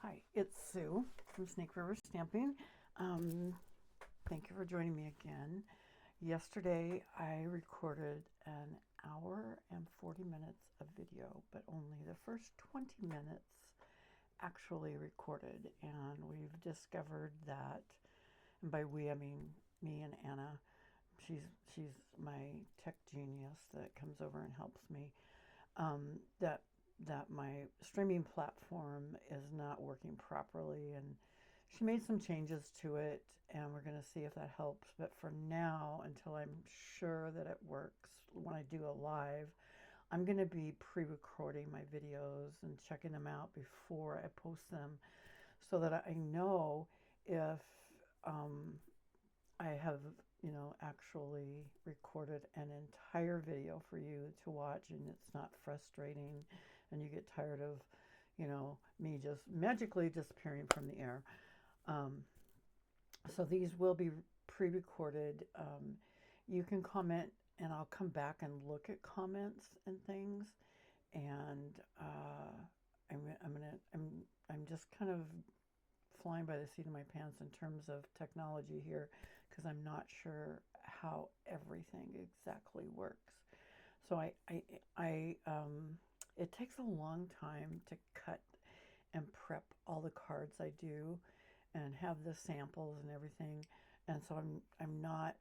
Hi, it's Sue from Snake River Stamping. Thank you for joining me again. Yesterday I recorded an hour and 40 minutes of video, but only the first 20 minutes actually recorded. And we've discovered that, and by we I mean me and Anna. She's my tech genius that comes over and helps me. That my streaming platform is not working properly, and she made some changes to it, and we're going to see if that helps. But for now, until I'm sure that it works when I do a live, I'm going to be pre-recording my videos and checking them out before I post them, so that I know if I have, actually recorded an entire video for you to watch, and it's not frustrating and you get tired of, me just magically disappearing from the air. So these will be pre-recorded. You can comment and I'll come back and look at comments and things. And I'm just kind of flying by the seat of my pants in terms of technology here, because I'm not sure how everything exactly works. So it takes a long time to cut and prep all the cards I do and have the samples and everything. And so I'm not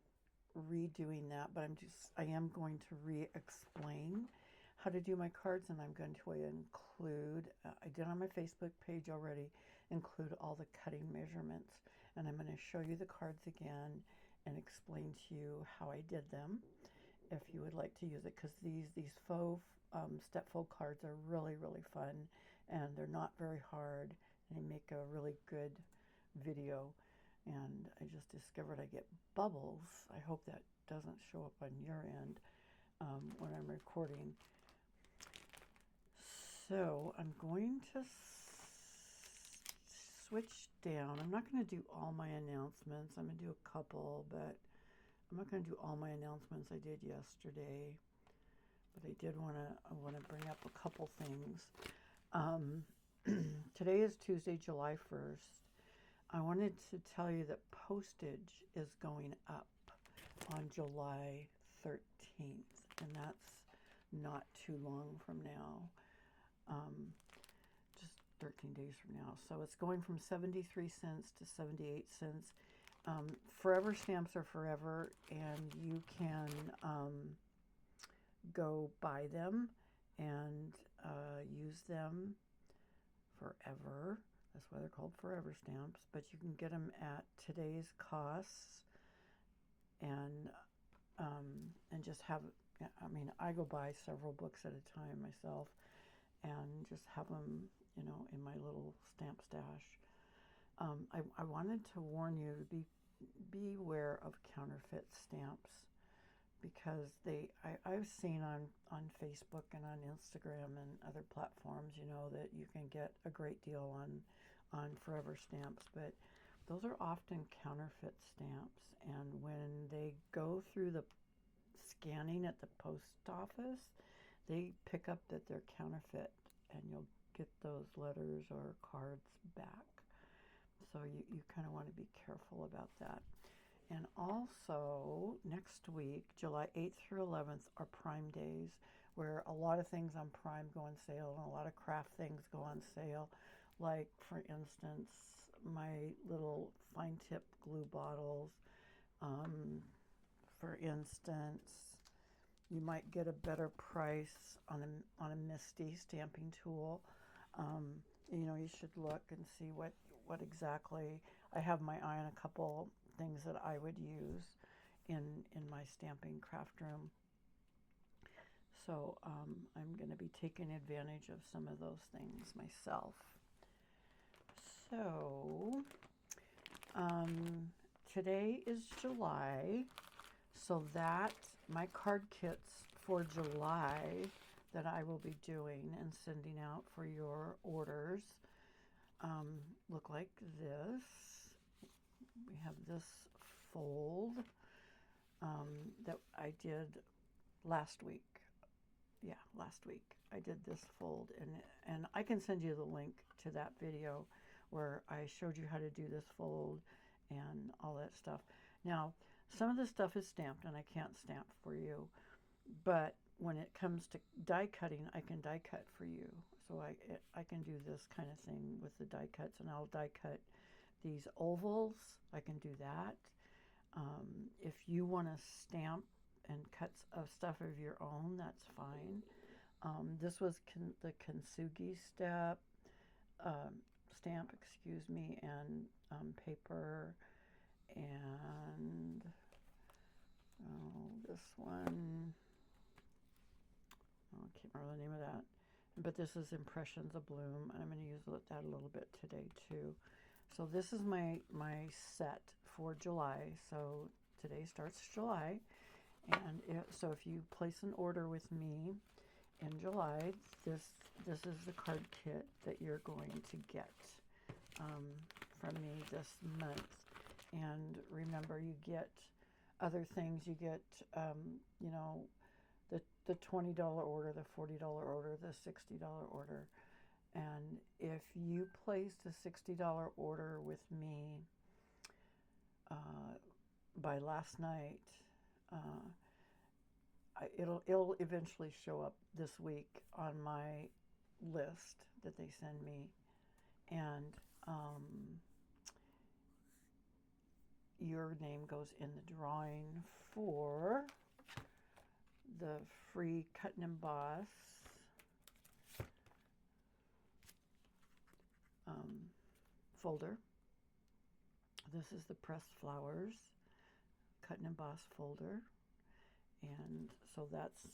redoing that, but I am going to re-explain how to do my cards, and I'm going to include, I did on my Facebook page already, include all the cutting measurements, and I'm going to show you the cards again and explain to you how I did them if you would like to use it, because these faux step-fold cards are really fun, and they're not very hard, and they make a really good video. And I just discovered I get bubbles. I hope that doesn't show up on your end when I'm recording. So I'm going to switch down. I'm not going to do all my announcements. I'm going to do a couple, but I'm not going to do all my announcements I did yesterday. But I did want to bring up a couple things. Today is Tuesday, July 1st. I wanted to tell you that postage is going up on July 13th, and that's not too long from now. Just 13 days from now. So it's going from 73 cents to 78 cents. Forever stamps are forever, and you can go buy them and use them forever. That's why they're called forever stamps. But you can get them at today's costs, and just have. I mean, I go buy several books at a time myself, and just have them, in my little stamp stash. I wanted to warn you to beware of counterfeit stamps, because I've seen on Facebook and on Instagram and other platforms, that you can get a great deal on forever stamps, but those are often counterfeit stamps, and when they go through the scanning at the post office, they pick up that they're counterfeit, and you'll get those letters or cards back. So you kind of want to be careful about that. And also, next week, July 8th through 11th, are Prime Days, where a lot of things on Prime go on sale, and a lot of craft things go on sale. Like, for instance, my little fine tip glue bottles. For instance, you might get a better price on a Misty stamping tool. You should look and see what exactly. I have my eye on a couple things that I would use in my stamping craft room. So I'm going to be taking advantage of some of those things myself. So today is July, so that my card kits for July that I will be doing and sending out for your orders look like this. We have this fold that I did last week. Yeah, last week I did this fold, and I can send you the link to that video where I showed you how to do this fold and all that stuff. Now, some of this stuff is stamped and I can't stamp for you, but when it comes to die cutting, I can die cut for you. So I can do this kind of thing with the die cuts, and I'll die cut these ovals. I can do that. If you want to stamp and cut stuff of your own, that's fine. This was the Kintsugi stamp, excuse me, and paper, and this one, I can't remember the name of that, but this is Impressions of Bloom, and I'm going to use that a little bit today too. So this is my set for July. So today starts July, and so if you place an order with me in July, this is the card kit that you're going to get from me this month. And remember, you get other things. You get you know, the $20 order, the $40 order, the $60 order. And if you placed a $60 order with me by last night, it'll eventually show up this week on my list that they send me, and your name goes in the drawing for the free cut and emboss folder. This is the pressed flowers cut and emboss folder, and so that's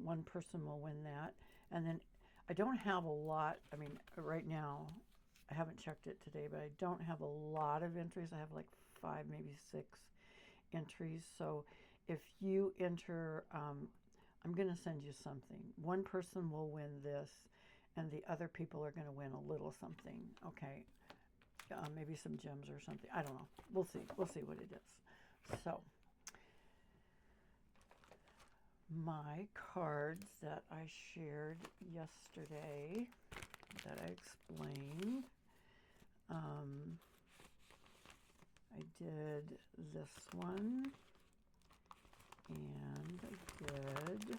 one person will win that. And then I don't have a lot. I mean, right now I haven't checked it today, but I don't have a lot of entries. I have like 5, maybe 6 entries. So if you enter, I'm going to send you something. One person will win this, and the other people are going to win a little something. Okay, maybe some gems or something. I don't know. We'll see. We'll see what it is. So my cards that I shared yesterday that I explained. I did this one, and I did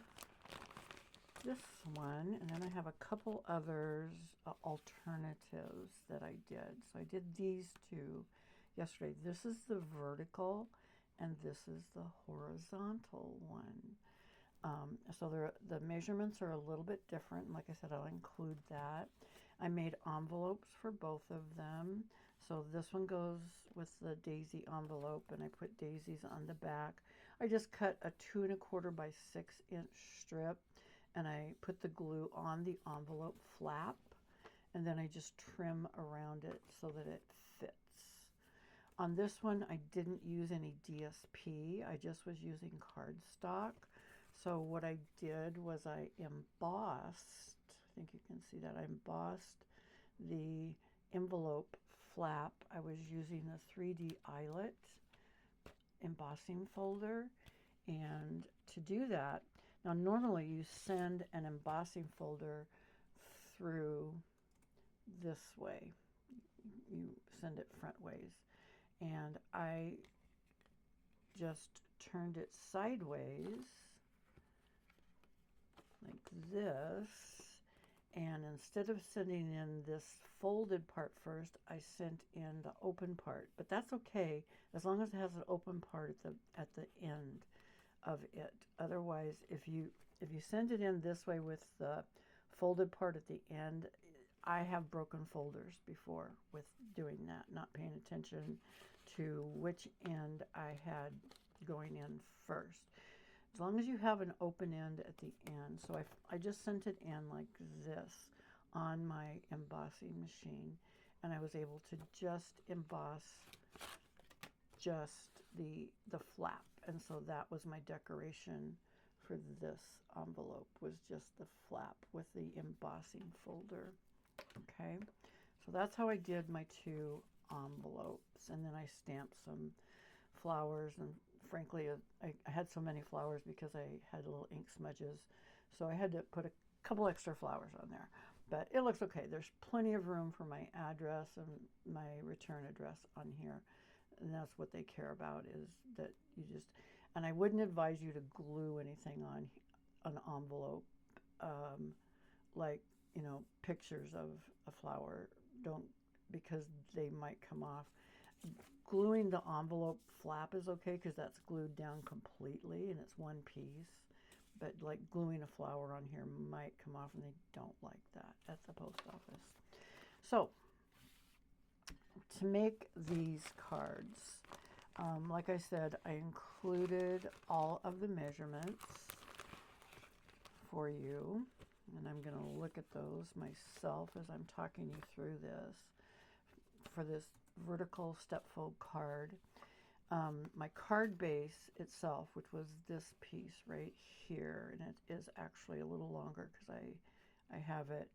this one, and then I have a couple others, alternatives that I did. So I did these two yesterday. This is the vertical, and this is the horizontal one. So the measurements are a little bit different. Like I said, I'll include that. I made envelopes for both of them. So this one goes with the daisy envelope, and I put daisies on the back. I just cut a 2 1/4 by 6 inch strip, and I put the glue on the envelope flap, and then I just trim around it so that it fits. On this one, I didn't use any DSP. I just was using cardstock. So what I did was I embossed, I think you can see that, I embossed the envelope flap. I was using the 3D eyelet embossing folder, and to do that, now normally you send an embossing folder through this way. You send it front ways, and I just turned it sideways like this, and instead of sending in this folded part first, I sent in the open part. But that's okay as long as it has an open part at the end of it. Otherwise, if you send it in this way with the folded part at the end, I have broken folders before with doing that, not paying attention to which end I had going in first. As long as you have an open end at the end. So I just sent it in like this on my embossing machine, and I was able to just emboss just the flap. And so that was my decoration for this envelope, was just the flap with the embossing folder. Okay, so that's how I did my 2 envelopes, and then I stamped some flowers, and frankly, I had so many flowers because I had little ink smudges, so I had to put a couple extra flowers on there. but it looks okay. There's plenty of room for my address and my return address on here. And that's what they care about, is that you just, and I wouldn't advise you to glue anything on an envelope, like, you know, pictures of a flower. Don't, because they might come off. Gluing the envelope flap is okay because that's glued down completely and it's one piece. But like gluing a flower on here might come off, and they don't like that at the post office. So to make these cards, like I said, I included all of the measurements for you, and I'm going to look at those myself as I'm talking you through this for this vertical step-fold card. My card base itself, which was this piece right here, and it is actually a little longer because I have it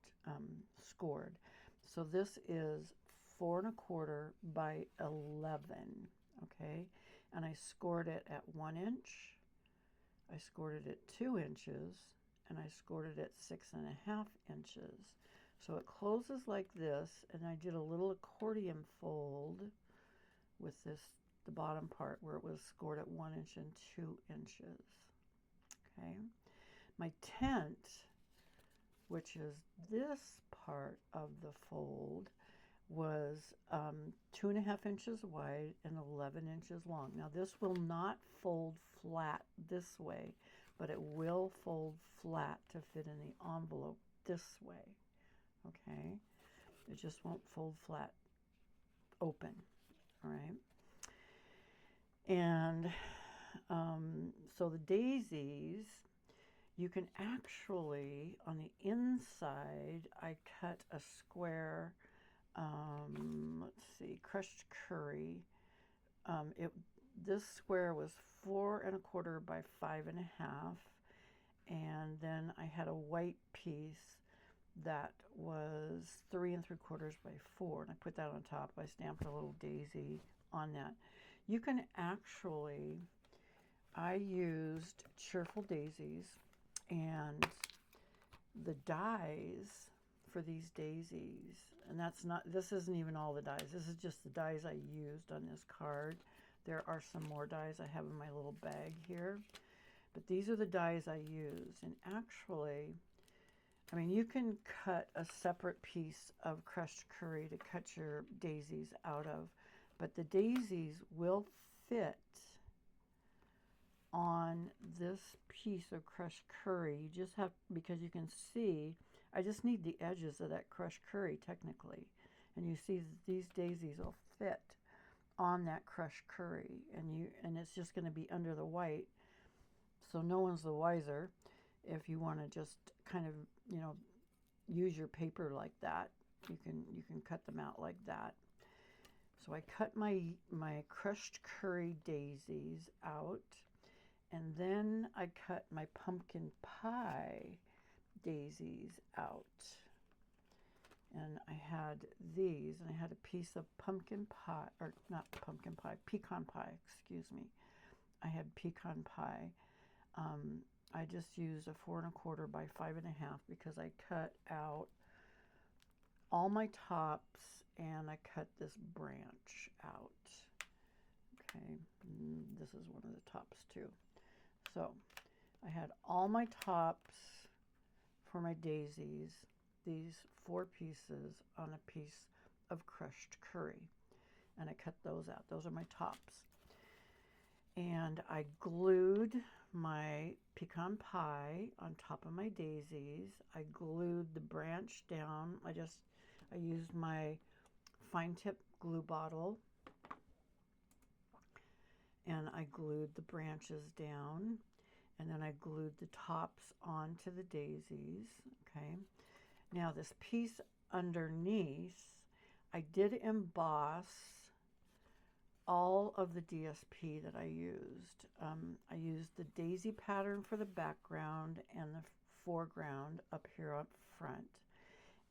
scored. So this is 4 1/4 by 11, okay? And I scored it at 1 inch, I scored it at 2 inches, and I scored it at 6.5 inches. So it closes like this, and I did a little accordion fold with this, the bottom part where it was scored at 1 inch and 2 inches. Okay, my tent, which is this part of the fold, was 2.5 inches wide and 11 inches long. Now this will not fold flat this way, but it will fold flat to fit in the envelope this way. Okay, it just won't fold flat open. All right. And so the daisies, you can actually, on the inside, I cut a square, let's see, crushed curry. This square was 4 1/4 by 5.5, and then I had a white piece that was 3 3/4 by 4, and I put that on top. I stamped a little daisy on that. You can actually, I used Cheerful Daisies, and the dies for these daisies, and that's not, this isn't even all the dies, this is just the dies I used on this card. There are some more dies I have in my little bag here, but these are the dies I used. And actually, I mean, you can cut a separate piece of crushed curry to cut your daisies out of, but the daisies will fit on this piece of crushed curry. You just have, because you can see, I just need the edges of that crushed curry technically. And you see these daisies will fit on that crushed curry, and it's just going to be under the white. So no one's the wiser if you want to just kind of, you know, use your paper like that. You can cut them out like that. So I cut my crushed curry daisies out, and then I cut my pumpkin pie daisies out. And I had these, and I had a piece of pumpkin pie, or not pumpkin pie, pecan pie, excuse me. I had pecan pie. I just used a 4 1/4 by 5.5 because I cut out all my tops, and I cut this branch out. Okay, this is one of the tops too. So I had all my tops for my daisies, these 4 pieces on a piece of crushed curry, and I cut those out. Those are my tops. And I glued my pecan pie on top of my daisies. I glued the branch down. I used my fine tip glue bottle, and I glued the branches down, and then I glued the tops onto the daisies. Okay. Now this piece underneath, I did emboss all of the DSP that I used. I used the daisy pattern for the background and the foreground up here up front.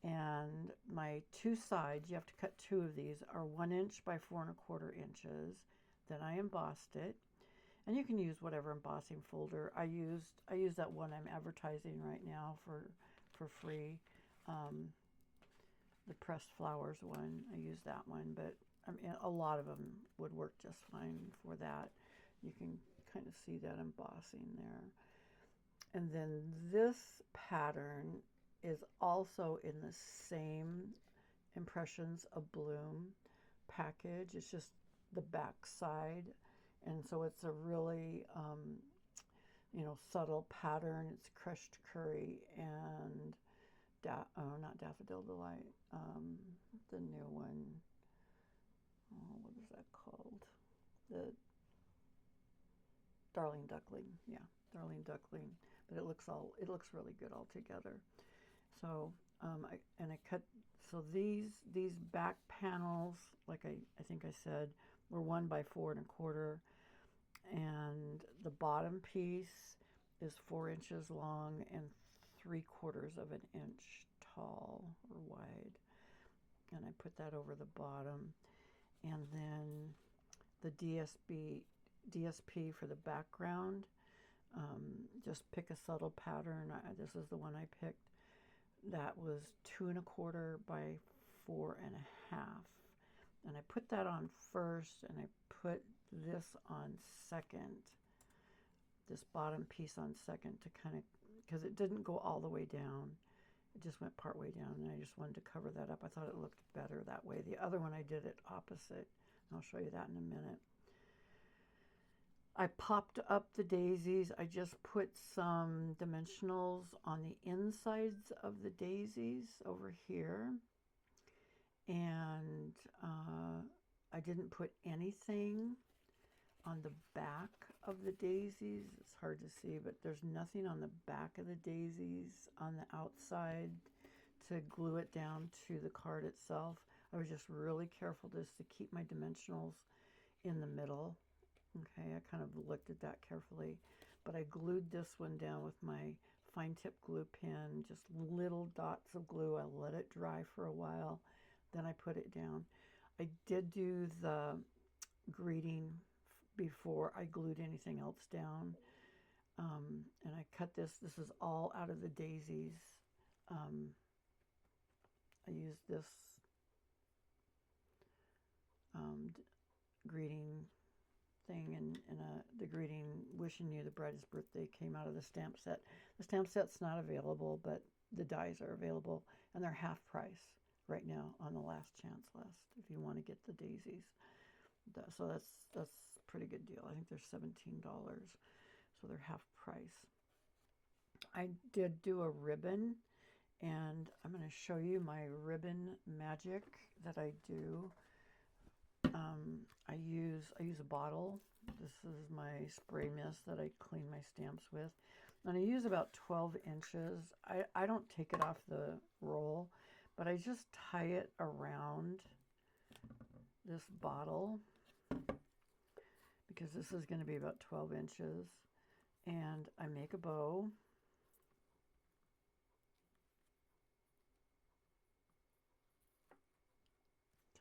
And my 2 sides, you have to cut 2 of these, are 1 inch by 4 1/4 inches. Then I embossed it. And you can use whatever embossing folder. I use that one I'm advertising right now for free. the pressed flowers one. I use that one, but I mean, a lot of them would work just fine for that. You can kind of see that embossing there. And then this pattern is also in the same Impressions of Bloom package. It's just the back side. And so it's a really, you know, subtle pattern. It's crushed curry and, not Daffodil Delight, the new one. Oh, what is that called? The Darling Duckling. Yeah, Darling Duckling. But it looks really good all together. So, I cut, so these back panels, like I think I said, were 1 by 4 1/4. And the bottom piece is 4 inches long and 3/4 of an inch tall or wide. And I put that over the bottom. And then the DSP for the background. Just pick a subtle pattern. This is the one I picked. That was 2 1/4 by 4 1/2. And I put that on first, and I put this on second. This bottom piece on second to kind of, because it didn't go all the way down. It just went part way down, and I just wanted to cover that up. I thought it looked better that way. The other one I did it opposite. I'll show you that in a minute. I popped up the daisies. I just put some dimensionals on the insides of the daisies over here. And I didn't put anything on the back of the daisies. It's hard to see, but there's nothing on the back of the daisies on the outside to glue it down to the card itself. I was just really careful just to keep my dimensionals in the middle. Okay, I kind of looked at that carefully, but I glued this one down with my fine tip glue pen, just little dots of glue. I let it dry for a while, then I put it down. I did do the greeting before I glued anything else down, and I cut this. This is all out of the daisies. I used this greeting thing, and the greeting wishing you the brightest birthday came out of the stamp set. The stamp set's not available, but the dies are available, and they're half price right now on the last chance list if you want to get the daisies. So that's a pretty good deal. I think they're $17, so they're half price. I did do a ribbon, and I'm going to show you my ribbon magic that I do. I use a bottle. This is my spray mist that I clean my stamps with. And I use about 12 inches. I don't take it off the roll, but I just tie it around this bottle because this is going to be about 12 inches. And I make a bow.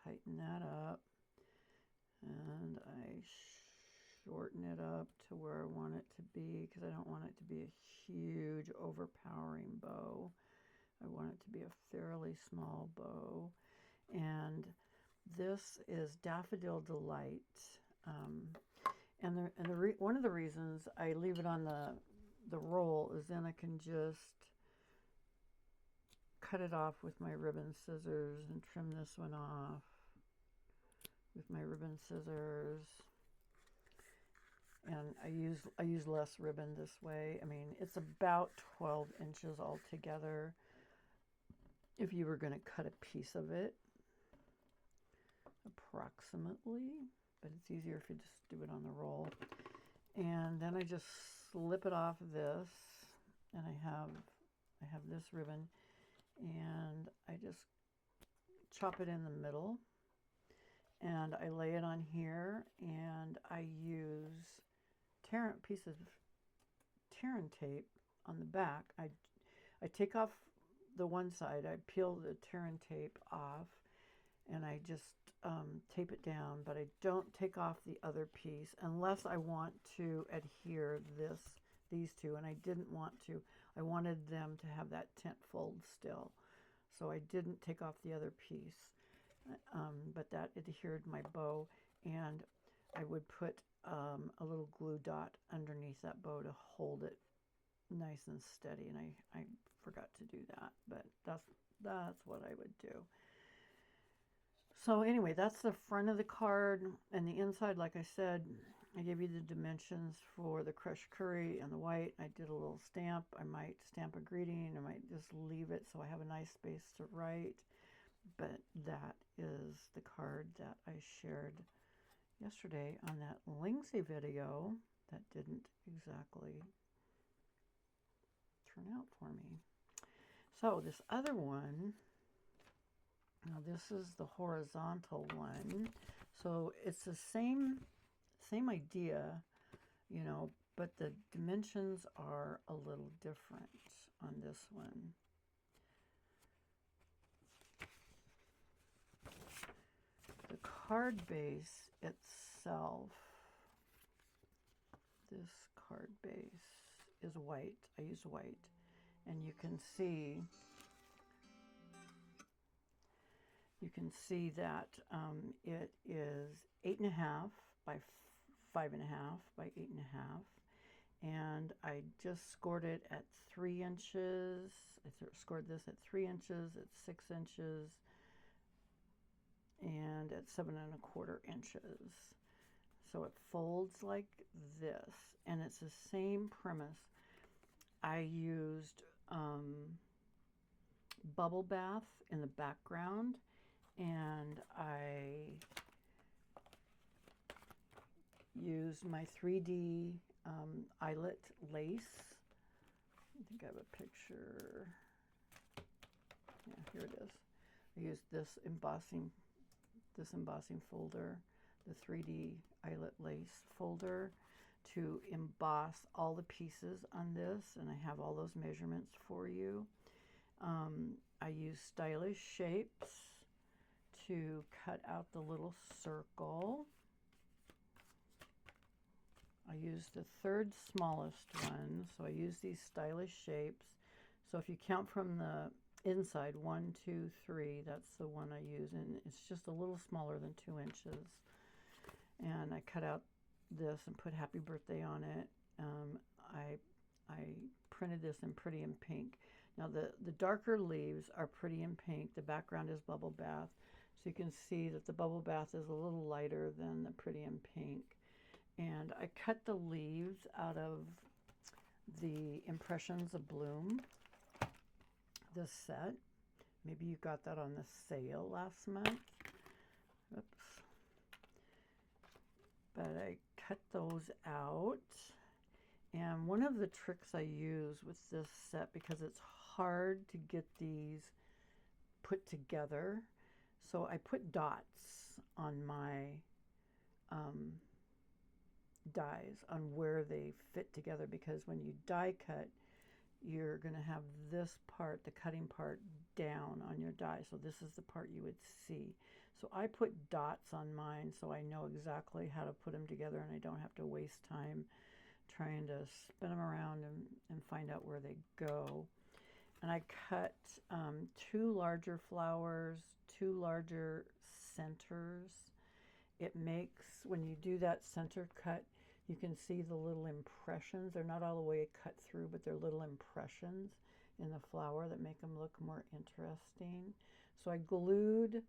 Tighten that up. And I shorten it up to where I want it to be because I don't want it to be a huge overpowering bow. I want it to be a fairly small bow. And this is Daffodil Delight. And one of the reasons I leave it on the roll is then I can just cut it off with my ribbon scissors and trim this one off with my ribbon scissors. And I use less ribbon this way. I mean, it's about 12 inches altogether if you were going to cut a piece of it, approximately, but it's easier if you just do it on the roll. And then I just slip it off this, and I have this ribbon, and I just chop it in the middle, and I lay it on here, and I use pieces of Terran tape on the back. I take off the one side, I peel the Terran tape off, and I just tape it down, but I don't take off the other piece unless I want to adhere these two, and I didn't want to. I wanted them to have that tent fold still. so I didn't take off the other piece, but that adhered my bow, and I would put a little glue dot underneath that bow to hold it nice and steady, and I forgot to do that, but that's what I would do. So anyway, that's the front of the card, and the inside, like I said, I gave you the dimensions for the crushed curry and the white. I did a little stamp. I might stamp a greeting. I might just leave it so I have a nice space to write. But that is the card that I shared yesterday on that Lindsay video that didn't exactly turn out for me. So this other one, now this is the horizontal one. So it's the same idea, you know, but the dimensions are a little different on this one. The card base itself, this card base is white. I use white, and you can see that it is 8.5 by 5.5 by 8.5, and I just scored it at 3 inches. I scored this at 3 inches, at 6 inches, and at 7.25 inches. So it folds like this, and it's the same premise. I used bubble bath in the background, and I used my 3D eyelet lace. I think I have a picture. Yeah, here it is. I used this embossing folder, the 3D eyelet lace folder, to emboss all the pieces on this, and I have all those measurements for you. I use stylish shapes to cut out the little circle. I use the third smallest one, so I use these stylish shapes. So if you count from the inside, 1, 2, 3, that's the one I use, and it's just a little smaller than 2 inches. And I cut out this and put happy birthday on it. I printed this in Pretty in Pink. Now the darker leaves are Pretty in Pink. The background is Bubble Bath. So you can see that the Bubble Bath is a little lighter than the Pretty in Pink. And I cut the leaves out of the Impressions of Bloom, this set. Maybe you got that on the sale last month. Oops. But I cut those out. And one of the tricks I use with this set, because it's hard to get these put together, so I put dots on my dies on where they fit together, because when you die cut, you're going to have this part, the cutting part, down on your die. So this is the part you would see. So I put dots on mine so I know exactly how to put them together, and I don't have to waste time trying to spin them around and find out where they go. And I cut 2 larger flowers, 2 larger centers. It makes, when you do that center cut, you can see the little impressions. They're not all the way cut through, but they're little impressions in the flower that make them look more interesting. So I glued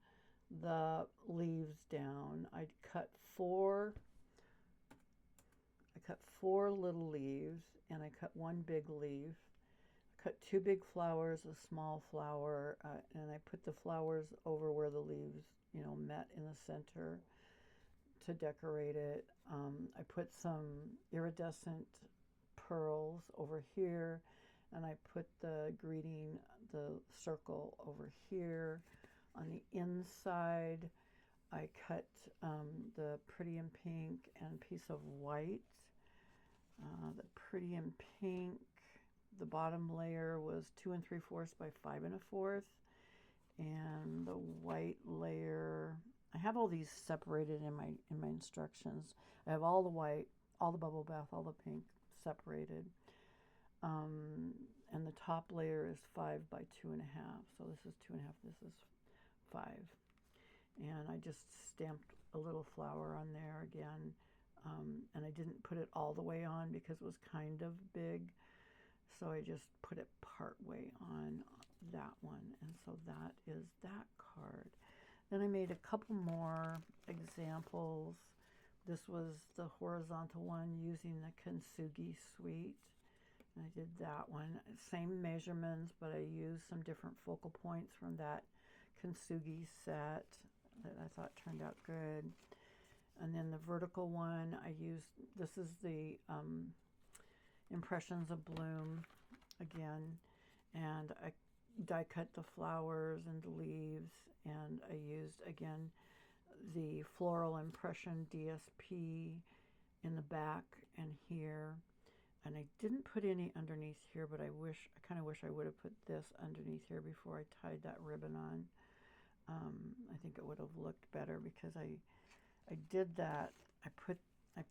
the leaves down. I cut 4 little leaves, and I cut 1 big leaf. I cut 2 big flowers, a small flower, and I put the flowers over where the leaves, you know, met in the center to decorate it. I put some iridescent pearls over here, and I put the greeting, the circle over here. On the inside, I cut the Pretty in Pink and a piece of white. The Pretty in Pink, the bottom layer was 2 3/4 by 5 1/4, and the white layer, I have all these separated in my instructions. I have all the white, all the bubble bath, all the pink separated. and the top layer is 5 by 2.5. So this is 2.5, this is 5. And I just stamped a little flower on there again. And I didn't put it all the way on because it was kind of big. So I just put it part way on that one. And so that is that card. Then I made a couple more examples. This was the horizontal one using the Kintsugi suite. I did that one. Same measurements, but I used some different focal points from that Kintsugi set that I thought turned out good. And then the vertical one, I used, this is the Impressions of Bloom again. And I die cut the flowers and the leaves. And I used, again, the Floral Impression DSP in the back and here. And I didn't put any underneath here, but I kind of wish I would have put this underneath here before I tied that ribbon on. I think it would have looked better because I did that. I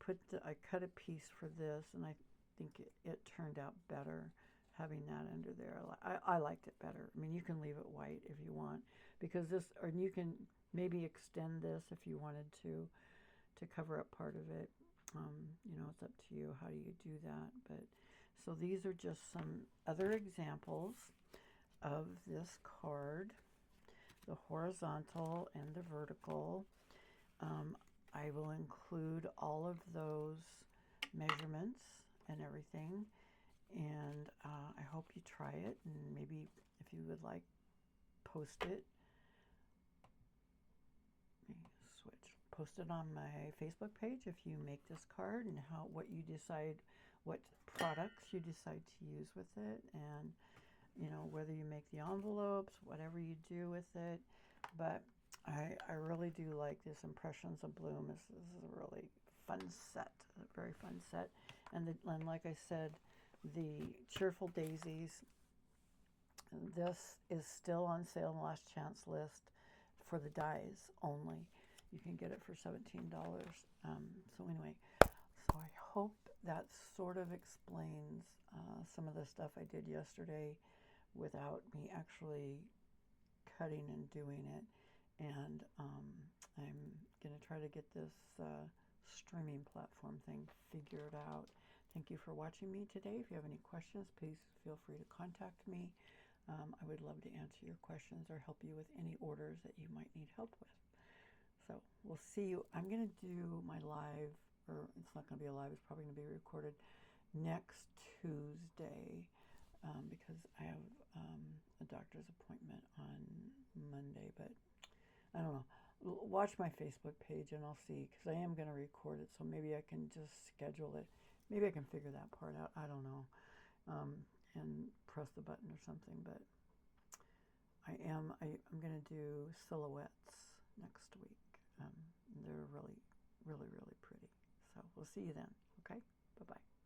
cut a piece for this, and I think it turned out better having that under there. I liked it better. I mean, you can leave it white if you want, because this, or you can maybe extend this if you wanted to cover up part of it. You know, it's up to you. How do you do that? But so these are just some other examples of this card, the horizontal and the vertical. I will include all of those measurements and everything, and I hope you try it, and maybe if you would like, post it. Post it on my Facebook page if you make this card, and what products you decide to use with it, and you know, whether you make the envelopes, whatever you do with it. But I really do like this Impressions of Bloom. This is a really fun set, a very fun set. And like I said, the Cheerful Daisies, this is still on sale on the last chance list for the dies only. You can get it for $17. So anyway, so I hope that sort of explains some of the stuff I did yesterday without me actually cutting and doing it. And I'm going to try to get this streaming platform thing figured out. Thank you for watching me today. If you have any questions, please feel free to contact me. I would love to answer your questions or help you with any orders that you might need help with. So we'll see you. I'm going to do my live, or it's not going to be a live, it's probably going to be recorded next Tuesday because I have a doctor's appointment on Monday. But I don't know. Watch my Facebook page and I'll see, because I am going to record it. So maybe I can just schedule it. Maybe I can figure that part out. I don't know. And press the button or something. But I'm going to do silhouettes next week. They're really, really, really pretty. So we'll see you then. Okay? Bye-bye.